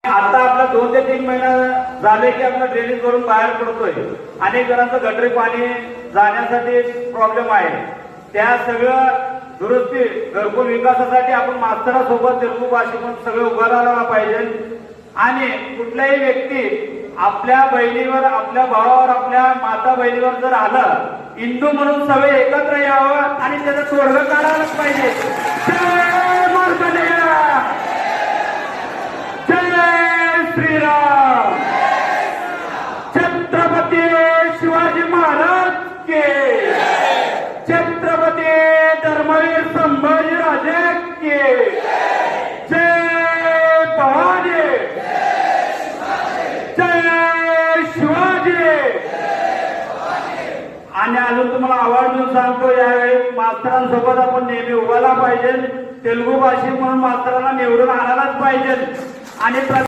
आता आपला 2 ते 3 महिना झाले की आपला ड्रेनेज करून बाहेर पडतोय. अनेक जणांचं गटरी पाणी जाण्यासाठी प्रॉब्लेम आहे. त्या सगळं दुरुस्ती घरकुल विकासासाठी आपण मास्तरासोबत तेलुगू भाषेतून सगळे उभं राहायला पाहिजे. आणि कुठल्याही व्यक्ती आपल्या बहिणीवर, आपल्या भावावर, आपल्या माता बहिणीवर जर आलं, हिंदू म्हणून सगळे एकत्र यावं आणि त्याचं तोडगं काढायलाच पाहिजे. जय मार्कंडेय, जय श्रीराम, छत्रपती शिवाजी महाराज के, छत्रपती धर्मवीर संभाजी राजे के, जय भवानी, जय शिवाजी. आणि अजून तुम्हाला आवर्जून सांगतो, यावेळी मास्तरांसोबत आपण नेहमी उभारला पाहिजे. तेलुगू भाषिक म्हणून मास्तरांना निवडून आणायलाच पाहिजे. आणि